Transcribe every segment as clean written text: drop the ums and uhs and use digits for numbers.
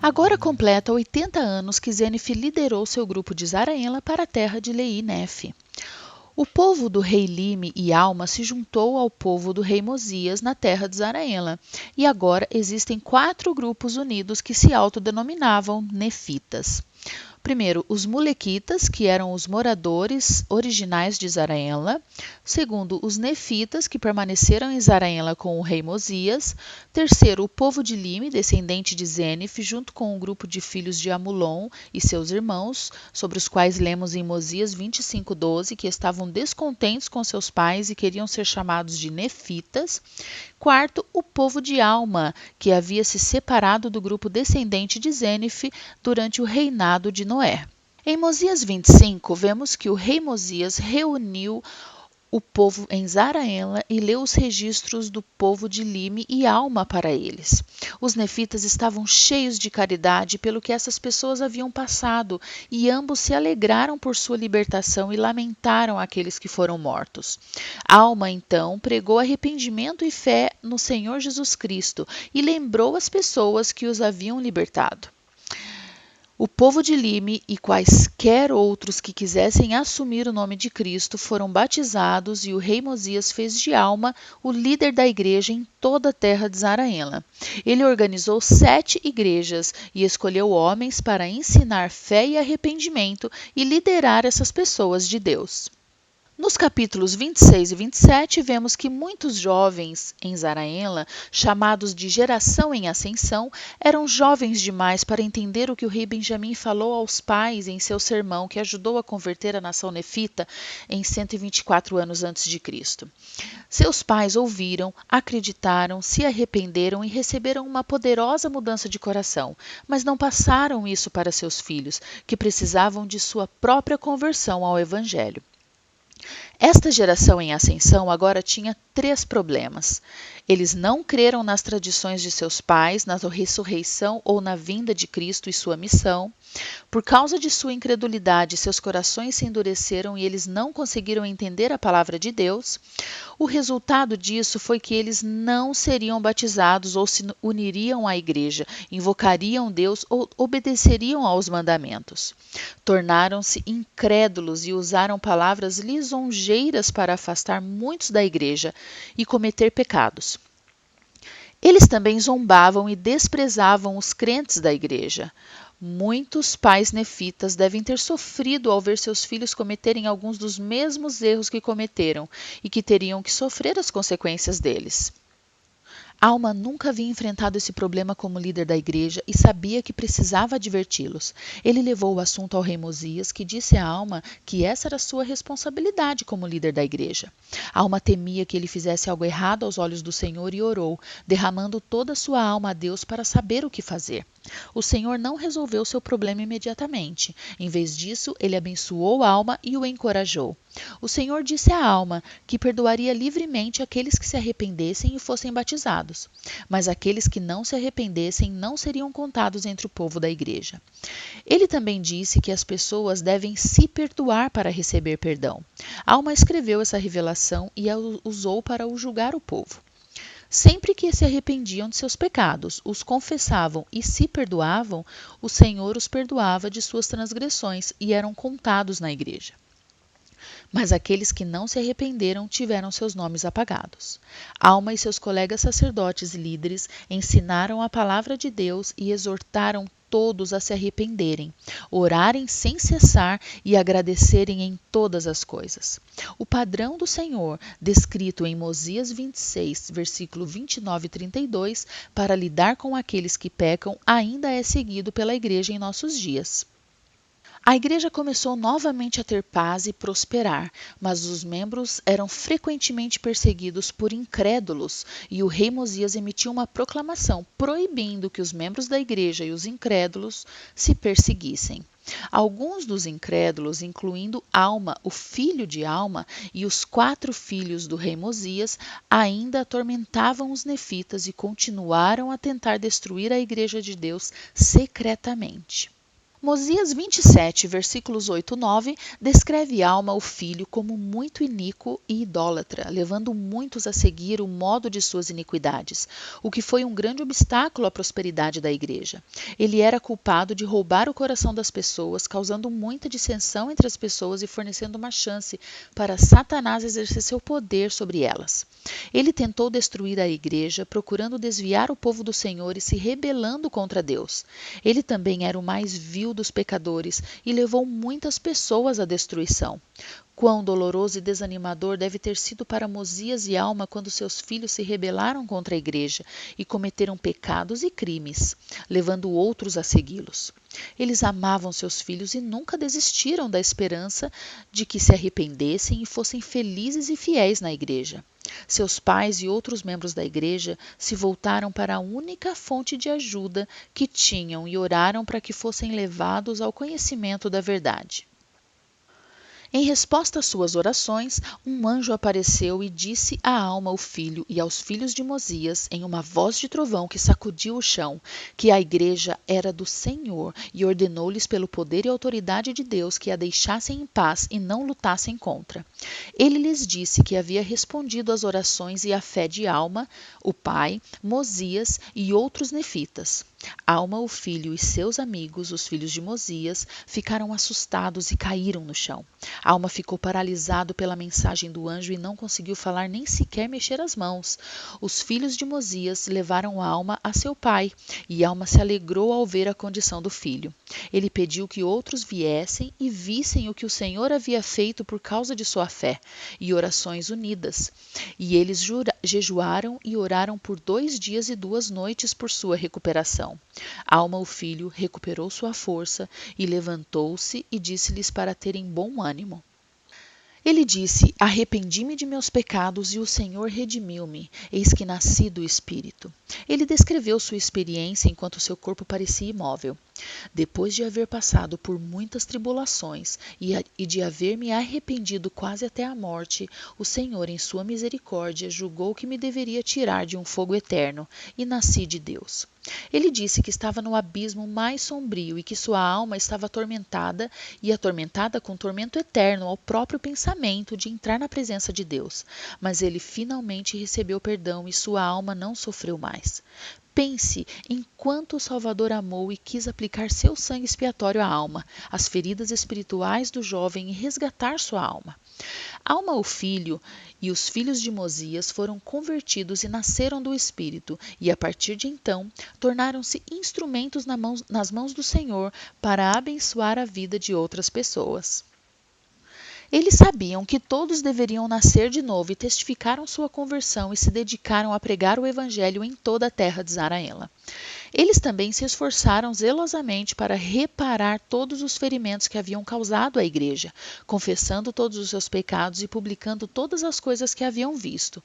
Agora completa 80 anos que Zénif liderou seu grupo de Zaraenla para a terra de Lehi Nefe. O povo do rei Lime e Alma se juntou ao povo do rei Mosias na terra de Zaraenla, e agora existem 4 grupos unidos que se autodenominavam Nefitas. Primeiro, os Mulequitas, que eram os moradores originais de Zaraenla. Segundo, os Nefitas, que permaneceram em Zaraenla com o rei Mosias. Terceiro, o povo de Lime, descendente de Zénif, junto com um grupo de filhos de Amulom e seus irmãos, sobre os quais lemos em Mosias 25:12, que estavam descontentes com seus pais e queriam ser chamados de Nefitas. Quarto, o povo de Alma, que havia se separado do grupo descendente de Zénif durante o reinado de Noé. Em Mosias 25, vemos que o rei Mosias reuniu o povo em Zaraenla e leu os registros do povo de Lime e Alma para eles. Os nefitas estavam cheios de caridade pelo que essas pessoas haviam passado, e ambos se alegraram por sua libertação e lamentaram aqueles que foram mortos. Alma, então, pregou arrependimento e fé no Senhor Jesus Cristo e lembrou as pessoas que os haviam libertado. O povo de Lime e quaisquer outros que quisessem assumir o nome de Cristo foram batizados, e o rei Mosias fez de Alma o líder da igreja em toda a terra de Zaraenla. Ele organizou 7 igrejas e escolheu homens para ensinar fé e arrependimento e liderar essas pessoas de Deus. Nos capítulos 26 e 27, vemos que muitos jovens em Zaraenla, chamados de geração em ascensão, eram jovens demais para entender o que o rei Benjamim falou aos pais em seu sermão que ajudou a converter a nação nefita em 124 anos antes de Cristo. Seus pais ouviram, acreditaram, se arrependeram e receberam uma poderosa mudança de coração, mas não passaram isso para seus filhos, que precisavam de sua própria conversão ao Evangelho. Esta geração em ascensão agora tinha 3 problemas. Eles não creram nas tradições de seus pais, na ressurreição ou na vinda de Cristo e sua missão. Por causa de sua incredulidade, seus corações se endureceram e eles não conseguiram entender a palavra de Deus. O resultado disso foi que eles não seriam batizados ou se uniriam à igreja, invocariam Deus ou obedeceriam aos mandamentos. Tornaram-se incrédulos e usaram palavras lisonjeiras para afastar muitos da igreja e cometer pecados. Eles também zombavam e desprezavam os crentes da igreja. Muitos pais nefitas devem ter sofrido ao ver seus filhos cometerem alguns dos mesmos erros que cometeram e que teriam que sofrer as consequências deles. Alma nunca havia enfrentado esse problema como líder da igreja e sabia que precisava adverti-los. Ele levou o assunto ao rei Mosias, que disse a Alma que essa era sua responsabilidade como líder da igreja. Alma temia que ele fizesse algo errado aos olhos do Senhor e orou, derramando toda a sua alma a Deus para saber o que fazer. O Senhor não resolveu seu problema imediatamente. Em vez disso, ele abençoou Alma e o encorajou. O Senhor disse a Alma que perdoaria livremente aqueles que se arrependessem e fossem batizados, mas aqueles que não se arrependessem não seriam contados entre o povo da igreja. Ele também disse que as pessoas devem se perdoar para receber perdão. Alma escreveu essa revelação e a usou para julgar o povo. Sempre que se arrependiam de seus pecados, os confessavam e se perdoavam, o Senhor os perdoava de suas transgressões e eram contados na igreja. Mas aqueles que não se arrependeram tiveram seus nomes apagados. Alma e seus colegas sacerdotes e líderes ensinaram a palavra de Deus e exortaram todos a se arrependerem, orarem sem cessar e agradecerem em todas as coisas. O padrão do Senhor, descrito em Mosias 26, versículo 29 e 32, para lidar com aqueles que pecam, ainda é seguido pela igreja em nossos dias. A igreja começou novamente a ter paz e prosperar, mas os membros eram frequentemente perseguidos por incrédulos, e o rei Mosias emitiu uma proclamação proibindo que os membros da igreja e os incrédulos se perseguissem. Alguns dos incrédulos, incluindo Alma, o filho de Alma, e os 4 filhos do rei Mosias, ainda atormentavam os nefitas e continuaram a tentar destruir a igreja de Deus secretamente. Mosias 27, versículos 8 e 9, descreve Alma, o filho, como muito iníquo e idólatra, levando muitos a seguir o modo de suas iniquidades, o que foi um grande obstáculo à prosperidade da igreja. Ele era culpado de roubar o coração das pessoas, causando muita dissensão entre as pessoas e fornecendo uma chance para Satanás exercer seu poder sobre elas. Ele tentou destruir a igreja, procurando desviar o povo do Senhor e se rebelando contra Deus. Ele também era o mais vil dos pecadores e levou muitas pessoas à destruição. Quão doloroso e desanimador deve ter sido para Mosias e Alma quando seus filhos se rebelaram contra a igreja e cometeram pecados e crimes, levando outros a segui-los. Eles amavam seus filhos e nunca desistiram da esperança de que se arrependessem e fossem felizes e fiéis na igreja. Seus pais e outros membros da igreja se voltaram para a única fonte de ajuda que tinham e oraram para que fossem levados ao conhecimento da verdade. Em resposta às suas orações, um anjo apareceu e disse a Alma, o filho, e aos filhos de Mosias, em uma voz de trovão que sacudiu o chão, que a igreja era do Senhor, e ordenou-lhes pelo poder e autoridade de Deus que a deixassem em paz e não lutassem contra. Ele lhes disse que havia respondido às orações e à fé de Alma, o pai, Mosias e outros nefitas. Alma, o filho, e seus amigos, os filhos de Mosias, ficaram assustados e caíram no chão. Alma ficou paralisado pela mensagem do anjo e não conseguiu falar nem sequer mexer as mãos. Os filhos de Mosias levaram Alma a seu pai, e Alma se alegrou ao ver a condição do filho. Ele pediu que outros viessem e vissem o que o Senhor havia feito por causa de sua fé e orações unidas. E eles jejuaram e oraram por 2 dias e 2 noites por sua recuperação. Alma, o filho, recuperou sua força e levantou-se e disse-lhes para terem bom ânimo. Ele disse: arrependi-me de meus pecados e o Senhor redimiu-me, eis que nasci do Espírito. Ele descreveu sua experiência enquanto seu corpo parecia imóvel. Depois de haver passado por muitas tribulações e de haver me arrependido quase até a morte, o Senhor, em sua misericórdia, julgou que me deveria tirar de um fogo eterno, e nasci de Deus. Ele disse que estava no abismo mais sombrio e que sua alma estava atormentada e atormentada com tormento eterno ao próprio pensamento de entrar na presença de Deus. Mas ele finalmente recebeu perdão e sua alma não sofreu mais. Pense em quanto o Salvador amou e quis aplicar seu sangue expiatório à alma, às feridas espirituais do jovem e resgatar sua alma. Alma, o filho, e os filhos de Mosias foram convertidos e nasceram do Espírito, e a partir de então tornaram-se instrumentos nas mãos do Senhor para abençoar a vida de outras pessoas. Eles sabiam que todos deveriam nascer de novo e testificaram sua conversão e se dedicaram a pregar o Evangelho em toda a terra de Zaraela. Eles também se esforçaram zelosamente para reparar todos os ferimentos que haviam causado à igreja, confessando todos os seus pecados e publicando todas as coisas que haviam visto.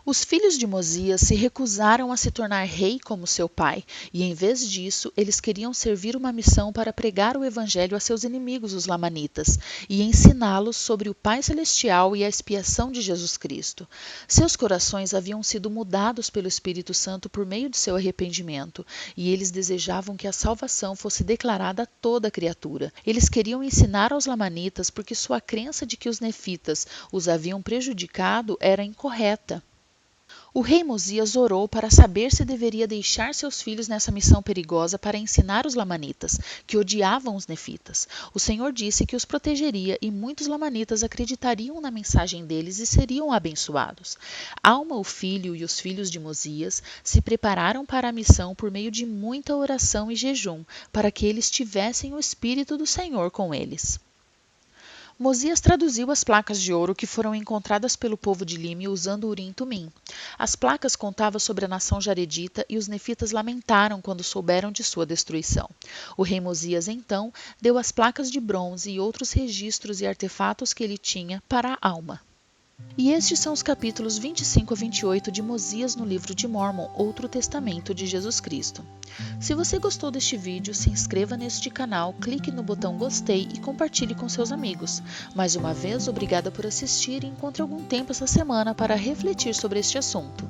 Os filhos de Mosias se recusaram a se tornar rei como seu pai, e em vez disso, eles queriam servir uma missão para pregar o evangelho a seus inimigos, os lamanitas, e ensiná-los sobre o Pai Celestial e a expiação de Jesus Cristo. Seus corações haviam sido mudados pelo Espírito Santo por meio de seu arrependimento, e eles desejavam que a salvação fosse declarada a toda criatura. Eles queriam ensinar aos lamanitas porque sua crença de que os nefitas os haviam prejudicado era incorreta. O rei Mosias orou para saber se deveria deixar seus filhos nessa missão perigosa para ensinar os lamanitas, que odiavam os nefitas. O Senhor disse que os protegeria e muitos lamanitas acreditariam na mensagem deles e seriam abençoados. Alma, o filho, e os filhos de Mosias se prepararam para a missão por meio de muita oração e jejum, para que eles tivessem o Espírito do Senhor com eles. Mosias traduziu as placas de ouro que foram encontradas pelo povo de Lime usando Urim-Tumim. As placas contavam sobre a nação jaredita e os nefitas lamentaram quando souberam de sua destruição. O rei Mosias, então, deu as placas de bronze e outros registros e artefatos que ele tinha para a Alma. E estes são os capítulos 25 a 28 de Mosias no livro de Mórmon, Outro Testamento de Jesus Cristo. Se você gostou deste vídeo, se inscreva neste canal, clique no botão gostei e compartilhe com seus amigos. Mais uma vez, obrigada por assistir e encontre algum tempo essa semana para refletir sobre este assunto.